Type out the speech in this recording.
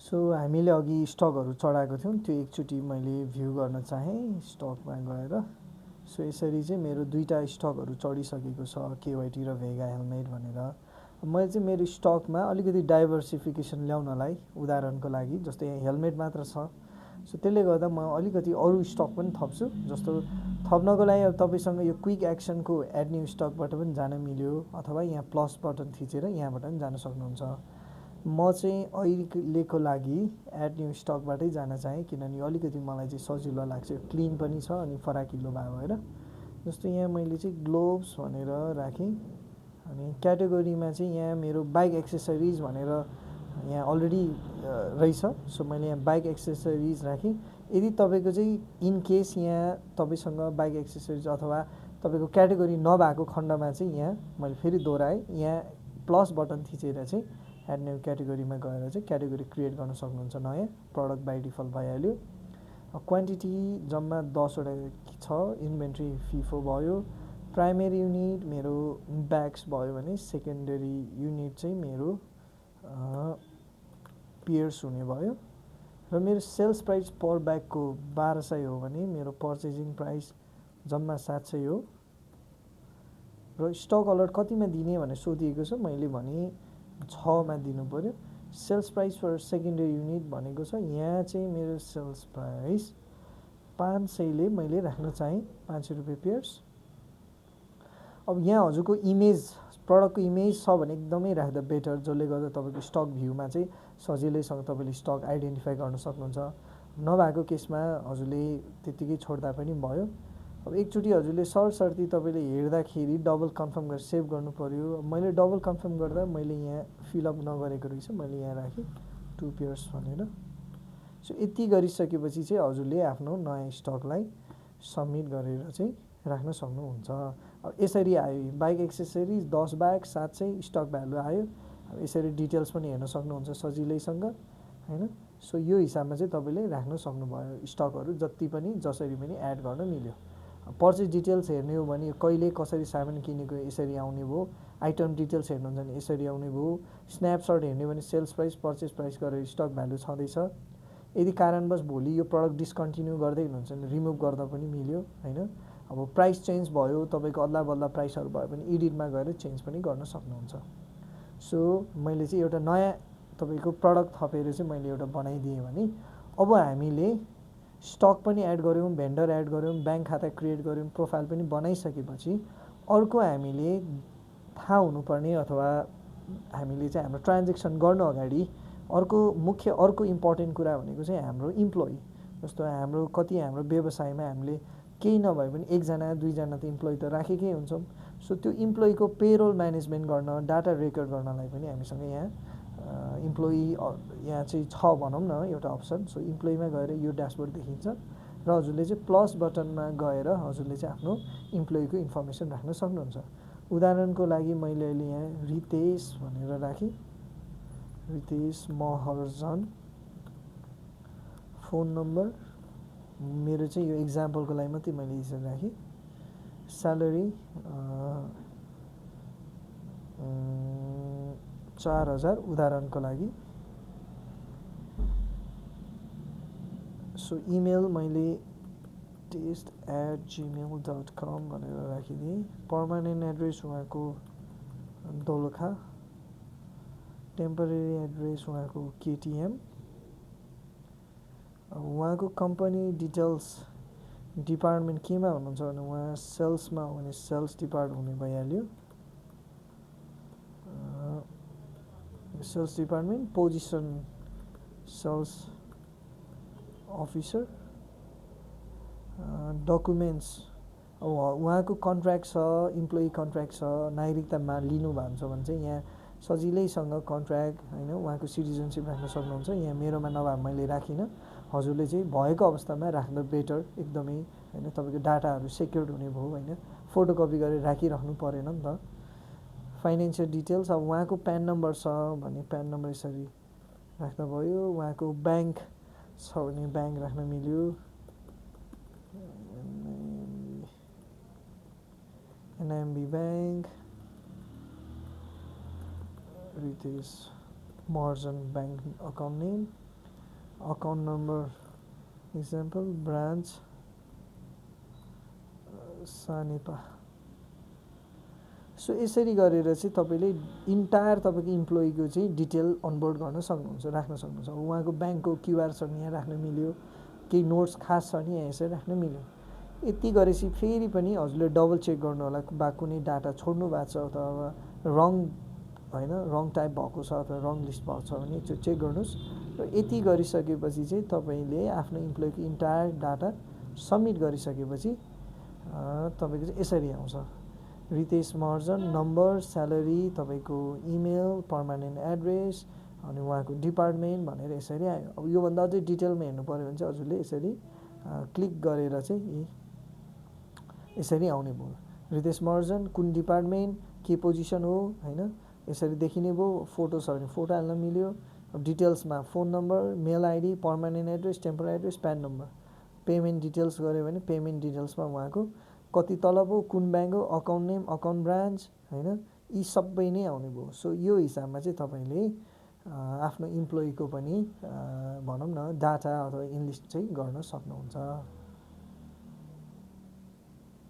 So हामीले अघि स्टकहरू चढाएको थियौँ, त्यो एकचोटि मैले भ्यू गर्न चाहेँ स्टकमा गएर। सो यसरी चाहिँ मेरो दुईवटा स्टकहरू चढिसकेको छ, केवाइटी र भेगा हेलमेट भनेर। मैले चाहिँ मेरो स्टकमा अलिकति डाइभर्सिफिकेसन ल्याउनलाई, उदाहरणको लागि जस्तै यहाँ हेलमेट मात्र छ, सो त्यसले गर्दा म अलिकति अरू स्टक पनि थप्छु। जस्तो थप्नको लागि अब तपाईँसँग यो क्विक एक्सनको एड न्यू स्टकबाट पनि जान मिल्यो, अथवा यहाँ प्लस बटन थिचेर यहाँबाट पनि जान सक्नुहुन्छ। म चाहिँ अहिलेको लागि एड न्यू स्टकबाटै जान चाहेँ, किनभने अलिकति मलाई चाहिँ सजिलो लाग्छ, क्लिन पनि छ अनि फराकिलो भयो भएर। जस्तो यहाँ मैले चाहिँ ग्लोभ्स भनेर राखेँ, अनि क्याटेगोरीमा चाहिँ यहाँ मेरो बाइक एक्सेसरिज भनेर यहाँ अलरेडी रहेछ। सो मैले यहाँ बाइक एक्सेसरिज राखेँ। यदि तपाईँको चाहिँ इन केस यहाँ तपाईँसँग बाइक एक्सेसरिज अथवा तपाईँको क्याटेगोरी नभएको खण्डमा चाहिँ यहाँ मैले फेरि दोहोऱ्याएँ, यहाँ प्लस बटन थिचेर चाहिँ एड न्यू क्याटेगोरीमा गएर चाहिँ क्याटेगोरी क्रिएट गर्न सक्नुहुन्छ। नयाँ प्रडक्ट बाई डिफल्ट भइहाल्यो। क्वान्टिटी जम्मा 10वटा छ, इन्भेन्ट्री फिफो भयो, प्राइमेरी युनिट मेरो ब्याग्स भयो भने सेकेन्डरी युनिट चाहिँ मेरो पियर्स हुने भयो, र मेरो सेल्स प्राइस पर ब्यागको 1200 हो भने मेरो पर्चेजिङ प्राइस जम्मा 700 हो। र स्टक अलर्ट कतिमा दिने भनेर सोधिएको छ, मैले भने 6मा दिनु पऱ्यो। Sales price for secondary unit भनेको छ, यहाँ चाहिँ मेरो सेल्स प्राइस 500ले मैले राख्न चाहेँ, 500 रुपियाँ पियर्स। अब यहाँ हजुरको इमेज, प्रडक्टको इमेज छ भने एकदमै राख्दा बेटर, जसले गर्दा तपाईँको स्टक भ्यूमा चाहिँ सजिलैसँग तपाईँले स्टक आइडेन्टिफाई गर्न सक्नुहुन्छ। नभएको केसमा हजुरले त्यत्तिकै छोड्दा पनि भयो। अब एकचोटि हजुरले सरसर्ती तपाईँले हेर्दाखेरि डबल कन्फर्म गरेर सेभ गर्नु पऱ्यो। मैले डबल कन्फर्म गर्दा मैले यहाँ फिलअप नगरेको रहेछ, मैले यहाँ राखेँ 2 पेयर्स भनेर। सो यति गरिसकेपछि चाहिँ हजुरले आफ्नो नयाँ स्टकलाई सबमिट गरेर चाहिँ राख्न सक्नुहुन्छ। अब यसरी आयो, bike accessories 10 bag 700 stock value आयो। अब यसरी डिटेल्स पनि हेर्न सक्नुहुन्छ सजिलैसँग, हैन। सो यो हिसाबमा चाहिँ तपाईँले राख्न सक्नुभयो स्टकहरू, जति पनि जसरी पनि एड गर्न मिल्यो। पर्चेज डिटेल्स हेर्ने हो भने कहिले कसरी सामान किनेको यसरी आउने भयो, आइटम डिटेल्स हेर्नुहुन्छ भने यसरी आउने भयो, स्न्यापसट हेर्ने भने सेल्स प्राइस पर्चेज प्राइस गरेर स्टक भ्यालु छँदैछ। यदि कारणवश भोलि यो प्रडक्ट डिस्कन्टिन्यू गर्दै हुनुहुन्छ भने रिमुभ गर्दा पनि मिल्यो, हैन। अब प्राइस चेन्ज भयो, तपाईँको अदला बदला प्राइसहरू भयो भने एडिटमा गएर चेन्ज पनि गर्न सक्नुहुन्छ। सो मैले चाहिँ एउटा नयाँ तपाईँको प्रडक्ट थपेर चाहिँ मैले एउटा बनाइदिएँ भने अब हामीले स्टक पनि एड गऱ्यौँ, भेन्डर एड गऱ्यौँ, ब्याङ्क खाता क्रिएट गऱ्यौँ, प्रोफाइल पनि बनाइसकेपछि अर्को हामीले थाहा हुनुपर्ने अथवा हामीले चाहिँ हाम्रो ट्रान्जेक्सन गर्नु अगाडि अर्को इम्पोर्टेन्ट कुरा भनेको चाहिँ हाम्रो इम्प्लोइ। जस्तो हाम्रो व्यवसायमा हामीले केही नभए पनि 1जना 2जना त इम्प्लोइ त राखेकै हुन्छौँ। सो त्यो इम्प्लोइको पेरोल म्यानेजमेन्ट गर्न, डाटा रेकर्ड गर्नलाई पनि हामीसँग यहाँ इम्प्लोइ यहाँ चाहिँ छ भनौँ न एउटा अप्सन। सो इम्प्लोइमा गएर यो ड्यासबोर्ड देखिन्छ, र हजुरले चाहिँ प्लस बटनमा गएर हजुरले चाहिँ आफ्नो इम्प्लोइको इन्फर्मेसन राख्न सक्नुहुन्छ। उदाहरणको लागि मैले अहिले यहाँ रितेश भनेर राखेँ, रितेश महर्जन, फोन नम्बर मेरो चाहिँ यो इक्जाम्पलको लागि मात्रै मैले यसरी राखेँ। स्यालेरी 4000 उदाहरणको लागि। सो इमेल मैले test@gmail.com भनेर राखिदिएँ। पर्मानेन्ट एड्रेस उहाँको दोलखा, टेम्परेरी एड्रेस उहाँको केटिएम। उहाँको कम्पनी डिटेल्स डिपार्टमेन्ट केमा हुनुहुन्छ भने उहाँ सेल्समा हो भने सेल्स डिपार्टमेन्ट हुने भइहाल्यो, sales department, position sales officer. Documents अब उहाँको कन्ट्र्याक्ट छ, इम्प्लोइ कन्ट्र्याक्ट छ, नागरिकतामा लिनुभएको छ भने चाहिँ यहाँ सजिलैसँग कन्ट्र्याक्ट, हैन, उहाँको सिटिजनसिप राख्न सक्नुहुन्छ। यहाँ मेरोमा नभए मैले राखिनँ, हजुरले चाहिँ भएको अवस्थामा राख्दा बेटर एकदमै, हैन। तपाईँको डाटाहरू सेक्योर्ड हुने भयो, हैन, फोटोकपी गरेर राखिराख्नु परेन नि त। फाइनेन्सियल डिटेल्स अब उहाँको प्यान नम्बर छ भने प्यान नम्बर यसरी राख्दा भयो, उहाँको ब्याङ्क छ भने ब्याङ्क राख्न मिल्यो, NIMB bank, Ritesh Maharjan bank account name, account number example branch Sanepa. So यसरी गरेर चाहिँ तपाईँले इन्टायर तपाईँको इम्प्लोइको चाहिँ डिटेल अनबोर्ड गर्न सक्नुहुन्छ, राख्न सक्नुहुन्छ। उहाँको ब्याङ्कको क्युआर छ भने यहाँ राख्न मिल्यो, केही नोट्स खास छ भने यहाँ यसरी राख्न मिल्यो। यति गरेपछि फेरि पनि हजुरले डबल चेक गर्नु होला बा कुनै डाटा छोड्नु भएको छ अथवा रङ होइन रङ टाइप भएको छ अथवा रङ लिस्ट भएको छ भने त्यो चेक गर्नुहोस्। र यति गरिसकेपछि चाहिँ तपाईँले आफ्नो इम्प्लोइको इन्टायर डाटा सबमिट गरिसकेपछि तपाईँको चाहिँ यसरी आउँछ रितेश महर्जन, नम्बर, स्यालेरी, तपाईँको इमेल, पर्मानेन्ट एड्रेस अनि उहाँको डिपार्टमेन्ट भनेर यसरी आयो। अब योभन्दा अझै डिटेलमा हेर्नु पऱ्यो भने चाहिँ हजुरले यसरी क्लिक गरेर चाहिँ यसरी आउने भयो। रितेश महर्जन, कुन डिपार्टमेन्ट, के पोजिसन हो होइन यसरी देखिने भयो। फोटो छ भने फोटो हाल्न मिल्यो। अब डिटेल्समा phone number, mail ID, permanent address, temporary address, PAN number. Payment details गऱ्यो भने पेमेन्ट डिटेल्समा उहाँको कति तलब हो, कुन ब्याङ्क हो, अकाउन्ट नेम, अकाउन्ट ब्रान्च होइन यी सबै नै आउने भयो। सो यो हिसाबमा चाहिँ तपाईँले आफ्नो इम्प्लोइको पनि भनौँ न डाटा अथवा इनलिस्ट चाहिँ गर्न सक्नुहुन्छ।